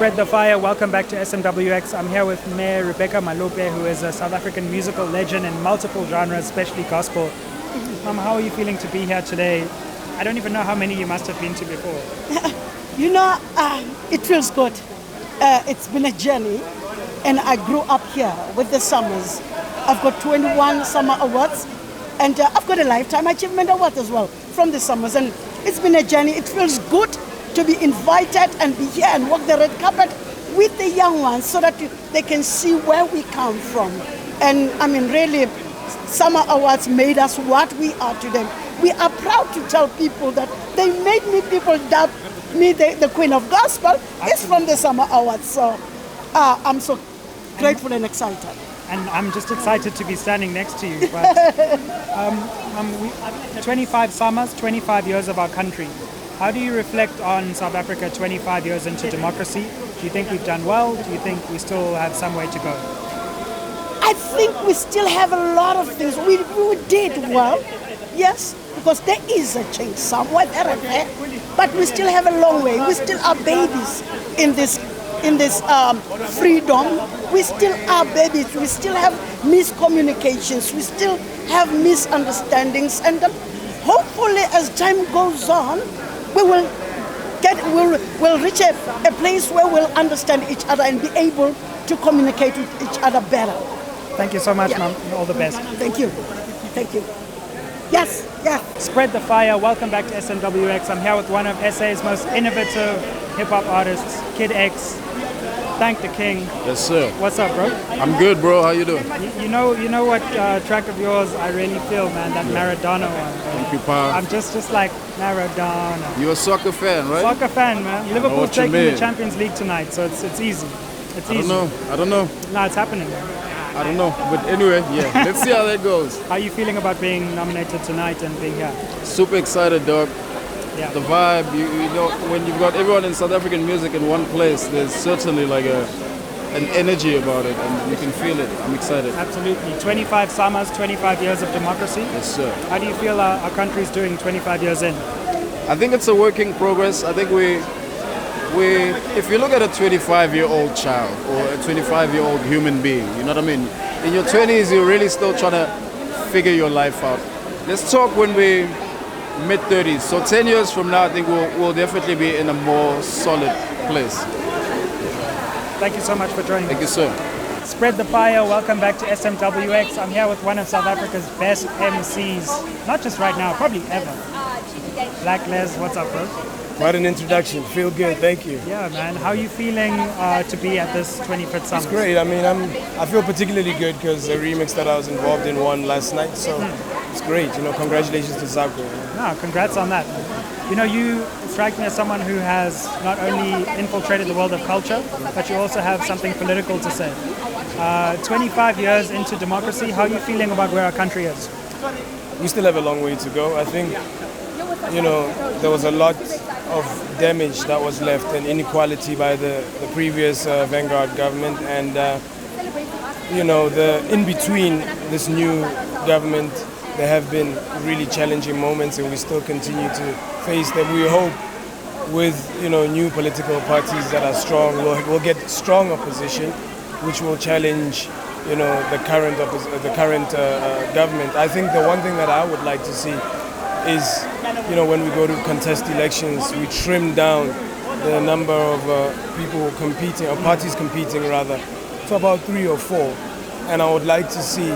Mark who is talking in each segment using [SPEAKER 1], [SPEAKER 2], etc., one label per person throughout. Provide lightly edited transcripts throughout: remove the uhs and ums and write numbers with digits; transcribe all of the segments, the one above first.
[SPEAKER 1] Spread the fire. Welcome back to SMWX. I'm here with Mayor Rebecca Malope, who is a South African musical legend in multiple genres, especially gospel. Mom, how are you feeling to be here today? I don't even know how many you must have been to before.
[SPEAKER 2] It feels good. It's been a journey, and I grew up here with the Summers. I've got 21 Summer Awards, and I've got a Lifetime Achievement Award as well from the Summers. And it's been a journey. It feels good to be invited and be here and walk the red carpet with the young ones so that they can see where we come from. And I mean, really, Summer Awards made us what we are today. We are proud to tell people that they made me, people dub me the Queen of Gospel. It's from the Summer Awards. So I'm so grateful and excited.
[SPEAKER 1] And I'm just excited to be standing next to you. But, 25 summers, 25 years of our country. How do you reflect on South Africa 25 years into democracy? Do you think we've done well? Do you think we still have some way to go?
[SPEAKER 2] I think we still have a lot of things. We did well, yes, because there is a change somewhere there and there, but we still have a long way. We still are babies in this freedom. We still are babies. We still have miscommunications. We still have misunderstandings, and hopefully, as time goes on, we'll reach a place where we'll understand each other and be able to communicate with each other better.
[SPEAKER 1] Thank you so much, Mom. All the best.
[SPEAKER 2] Thank you. Thank you. Yes, yeah.
[SPEAKER 1] Spread the fire. Welcome back to SMWX. I'm here with one of SA's most innovative hip-hop artists, Kid X. Thank the King.
[SPEAKER 3] Yes, sir.
[SPEAKER 1] What's up, bro?
[SPEAKER 3] I'm good, bro. How you doing?
[SPEAKER 1] You know what track of yours I really feel, man? That Maradona one.
[SPEAKER 3] Thank you, Pa.
[SPEAKER 1] I'm just like Maradona.
[SPEAKER 3] You're a soccer fan, right?
[SPEAKER 1] Soccer fan, man. Liverpool's taking
[SPEAKER 3] mean.
[SPEAKER 1] the Champions League tonight, so it's easy. It's easy.
[SPEAKER 3] I don't know.
[SPEAKER 1] No, it's happening, man.
[SPEAKER 3] I don't know. But anyway, yeah. Let's see how that goes.
[SPEAKER 1] How are you feeling about being nominated tonight and being here?
[SPEAKER 3] Super excited, dog.
[SPEAKER 1] Yeah.
[SPEAKER 3] The vibe, you know, when you've got everyone in South African music in one place, there's certainly like an energy about it, and you can feel it. I'm excited.
[SPEAKER 1] Absolutely. 25 summers, 25 years of democracy.
[SPEAKER 3] Yes, sir.
[SPEAKER 1] How do you feel our country's doing 25 years in?
[SPEAKER 3] I think it's a work in progress. I think we if you look at a 25-year-old child or a 25-year-old human being, you know what I mean? In your 20s, you're really still trying to figure your life out. Let's talk when we mid-30s. So 10 years from now, I think we'll definitely be in a more solid place.
[SPEAKER 1] Thank you so much for joining us.
[SPEAKER 3] Thank you, sir.
[SPEAKER 1] Spread the fire. Welcome back to SMWX. I'm here with one of South Africa's best MCs. Not just right now, probably ever. Blaklez, what's up, bro?
[SPEAKER 4] What an introduction. Feel good. Thank you.
[SPEAKER 1] Yeah, man. How are you feeling to be at this 25th Summit?
[SPEAKER 4] It's great. I mean, I feel particularly good because the remix that I was involved in won last night. So it's great. You know, congratulations to Sizwe.
[SPEAKER 1] No, congrats on that. You know, you strike me as someone who has not only infiltrated the world of culture, but you also have something political to say. 25 years into democracy, how are you feeling about where our country is?
[SPEAKER 4] We still have a long way to go. I think, you know, there was a lot of damage that was left and inequality by the previous Vanguard government, and you know, in between this new government there have been really challenging moments, and we still continue to face them. We hope with, you know, new political parties that are strong, we'll get strong opposition which will challenge, you know, the current government. I think the one thing that I would like to see is, you know, when we go to contest elections, we trim down the number of people competing, or parties competing rather, to about 3 or 4. And I would like to see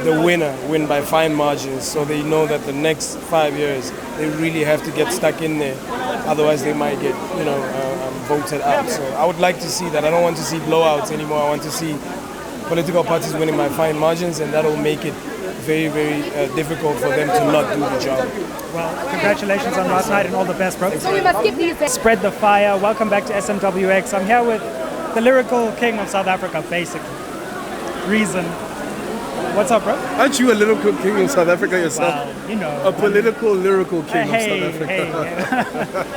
[SPEAKER 4] the winner win by fine margins, so they know that the next 5 years they really have to get stuck in there. Otherwise they might get, you know, voted out. So I would like to see that. I don't want to see blowouts anymore. I want to see political parties winning by fine margins, and that will make it very, very difficult for them to not do the job.
[SPEAKER 1] Well, congratulations on last night and all the best, bro. So we must keep these. Spread the fire. Welcome back to SMWX. I'm here with the lyrical king of South Africa, basically. Reason. What's up, bro?
[SPEAKER 5] Aren't you a lyrical king of South Africa yourself?
[SPEAKER 1] Well, you know.
[SPEAKER 5] A political, lyrical king
[SPEAKER 1] of
[SPEAKER 5] South Africa.
[SPEAKER 1] Hey.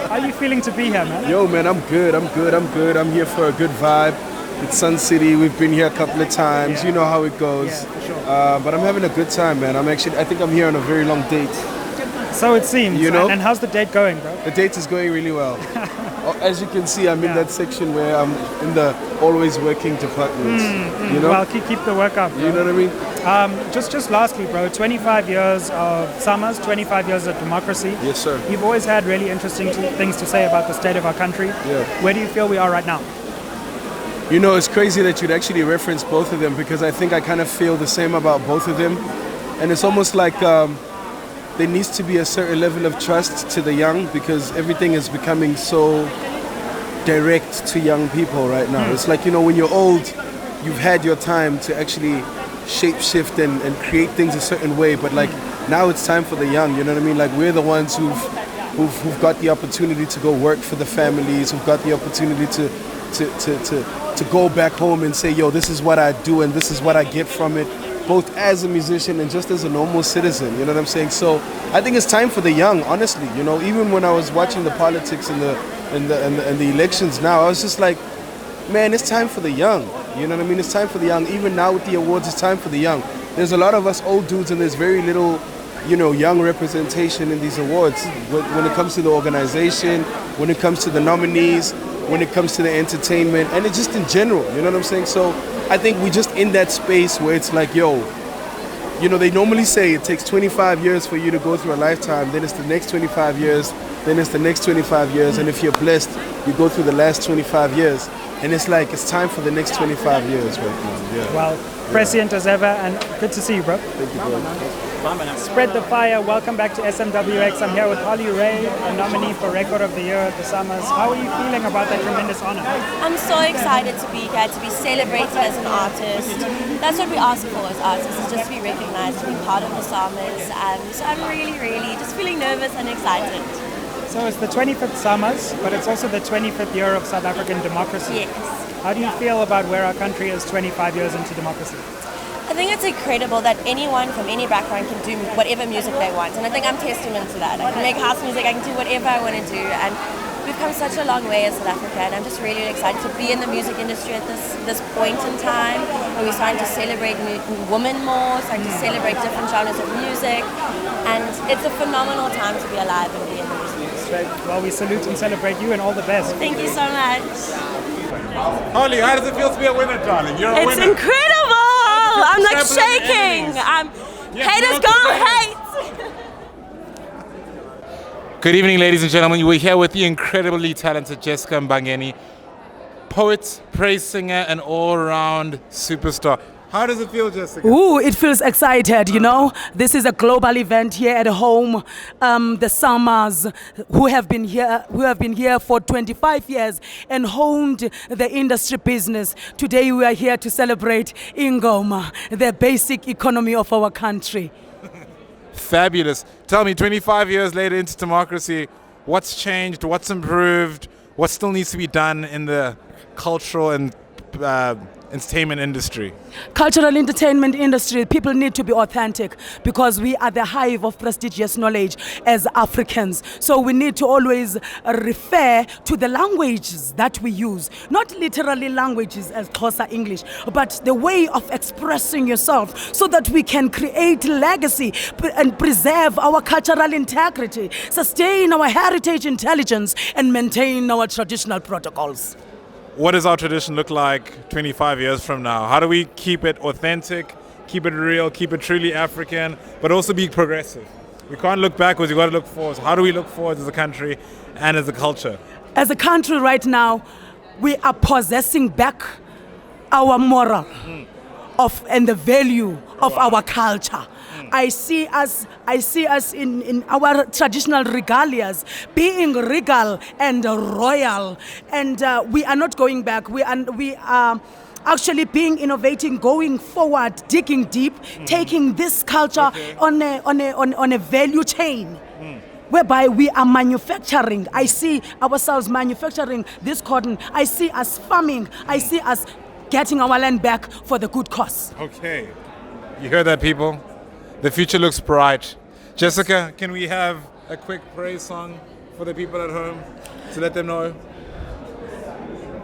[SPEAKER 1] How are you feeling to be here, man?
[SPEAKER 5] Yo, man, I'm good. I'm here for a good vibe. It's Sun City. We've been here a couple of times. Yeah. You know how it goes.
[SPEAKER 1] Yeah, for sure.
[SPEAKER 5] But I'm having a good time, man. I think I'm here on a very long date.
[SPEAKER 1] So it seems.
[SPEAKER 5] You know?
[SPEAKER 1] And how's the date going, bro?
[SPEAKER 5] The date is going really well. As you can see, I'm in that section where I'm in the always working department. You know?
[SPEAKER 1] Well, keep the work up, bro.
[SPEAKER 5] You know what I mean?
[SPEAKER 1] Just lastly, bro, 25 years of summers, 25 years of democracy.
[SPEAKER 5] Yes, sir.
[SPEAKER 1] You've always had really interesting things to say about the state of our country.
[SPEAKER 5] Yeah.
[SPEAKER 1] Where do you feel we are right now?
[SPEAKER 5] You know, it's crazy that you'd actually reference both of them because I think I kind of feel the same about both of them. And it's almost like there needs to be a certain level of trust to the young because everything is becoming so direct to young people right now. It's like, you know, when you're old, you've had your time to actually shape shift and create things a certain way. But like now it's time for the young, you know what I mean? Like we're the ones who've got the opportunity to go work for the families, who've got the opportunity to go back home and say, yo, this is what I do and this is what I get from it, both as a musician and just as a normal citizen, you know what I'm saying? So I think it's time for the young, honestly, you know, even when I was watching the politics and the elections now, I was just like, man, it's time for the young, you know what I mean? It's time for the young. Even now with the awards, it's time for the young. There's a lot of us old dudes and there's very little, you know, young representation in these awards when it comes to the organization, when it comes to the nominees, when it comes to the entertainment, and it's just in general, you know what I'm saying? So I think we're just in that space where it's like, yo, you know, they normally say it takes 25 years for you to go through a lifetime, then it's the next 25 years, then it's the next 25 years, and if you're blessed, you go through the last 25 years, and it's like, it's time for the next 25 years right now, yeah.
[SPEAKER 1] Well, prescient as ever, and good to see you, bro.
[SPEAKER 5] Thank you, bro.
[SPEAKER 1] Spread the fire. Welcome back to SMWX. I'm here with Holly Ray, a nominee for Record of the Year at the Summers. How are you feeling about that tremendous honor?
[SPEAKER 6] I'm so excited to be here, to be celebrated as an artist. That's what we ask for as artists, is just to be recognized, to be part of the Summers. So I'm really just feeling nervous and excited.
[SPEAKER 1] So it's the 25th Summers, but it's also the 25th year of South African democracy.
[SPEAKER 6] Yes.
[SPEAKER 1] How do you feel about where our country is 25 years into democracy?
[SPEAKER 6] I think it's incredible that anyone from any background can do whatever music they want, and I think I'm testament to that. I can make house music, I can do whatever I want to do, and we've come such a long way as South Africa, and I'm just really excited to be in the music industry at this point in time, where we're starting to celebrate women more, starting to celebrate different genres of music, and it's a phenomenal time to be alive and be in the music industry.
[SPEAKER 1] Well, we salute and celebrate you and all the best.
[SPEAKER 6] Thank you so much.
[SPEAKER 7] Holly, how does it feel to be a winner, darling? You're a winner.
[SPEAKER 6] It's incredible! I'm like shaking. Haters gonna hate.
[SPEAKER 7] Good evening, ladies and gentlemen. We're here with the incredibly talented Jessica Mbangeni, poet, praise singer, and all-around superstar. How does it feel, Jessica?
[SPEAKER 2] Ooh, it feels excited, you know. This is a global event here at home. The Summers, who have been here for 25 years and honed the industry business. Today we are here to celebrate Ingoma, the basic economy of our country.
[SPEAKER 7] Fabulous. Tell me, 25 years later into democracy, what's changed, what's improved, what still needs to be done in the cultural and entertainment industry?
[SPEAKER 2] Cultural entertainment industry, people need to be authentic because we are the hive of prestigious knowledge as Africans. So we need to always refer to the languages that we use, not literally languages as Xhosa English, but the way of expressing yourself so that we can create legacy and preserve our cultural integrity, sustain our heritage intelligence, and maintain our traditional protocols.
[SPEAKER 7] What does our tradition look like 25 years from now? How do we keep it authentic, keep it real, keep it truly African, but also be progressive? We can't look backwards, we've got to look forwards. How do we look forward as a country and as a culture?
[SPEAKER 2] As a country right now, we are possessing back our moral and the value of our culture. I see us in our traditional regalias being regal and royal, and we are not going back. We are actually being innovating, going forward, digging deep, taking this culture on a value chain. Whereby we are manufacturing. I see ourselves manufacturing this cotton. I see us farming. I see us getting our land back for the good cause.
[SPEAKER 7] Okay. You heard that, people? The future looks bright. Jessica, can we have a quick praise song for the people at home to let them know?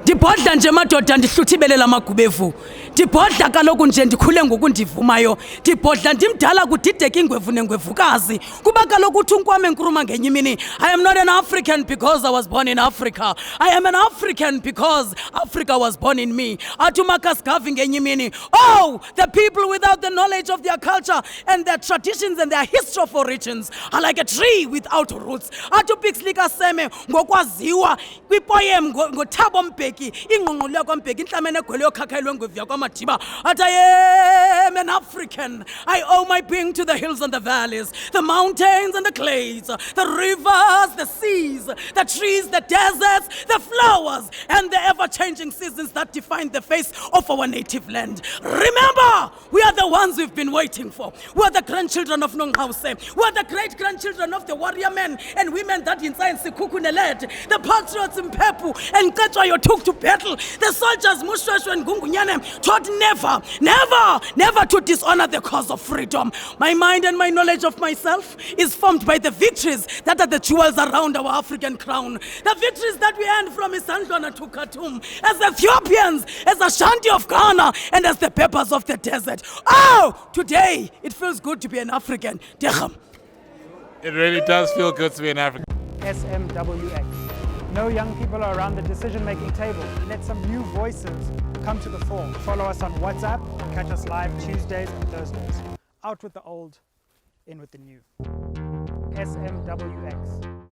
[SPEAKER 2] The
[SPEAKER 8] ndibhodla nje madoda ndihluthibele magubevu ndibhodla kaloku nje ndikhule ngokundivumayo ndibhodla ndimdala kudideka ingwevu nengwevukazi kuba kaloku uthi unkwame nkuruma ngenye imini I am not an African because I was born in Africa. I am an African because Africa was born in me. Athi uMakaskavi ngenye imini, oh, the people without the knowledge of their culture and their traditions and their history of origins are like a tree without roots. Athi uPixley Kaseme ngokwaziwa kwipoem ngoThabo Mbeki ingqongqolo kaMbeki inhlamene egwele yokhakhelwe ngwevu yakwamadiba athi I am an African. I owe my being to the hills and the valleys, the mountains and the clays, the rivers, the seas, the trees, the deserts, the flowers, and the ever-changing seasons that define the face of our native land. Remember, we are the ones we've been waiting for. We are the grandchildren of Nonghause. We are the great-grandchildren of the warrior men and women that in science led, the patriots in Mpepu and Katwayo took to battle. The soldiers Mushweshwe and Gungunyane taught never to dishonor the cause of freedom. My mind and my knowledge of myself is formed by the victories that are the jewels around our African crown. The victories that we earned from Isandlwana to Khartoum, as Ethiopians, as Ashanti of Ghana, and as the peppers of the desert. Oh, today it feels good to be an African. Decham.
[SPEAKER 7] It really does feel good to be an African.
[SPEAKER 1] SMWX. No young people are around the decision-making table. Let some new voices come to the fore. Follow us on WhatsApp and catch us live Tuesdays and Thursdays. Out with the old, in with the new. SMWX.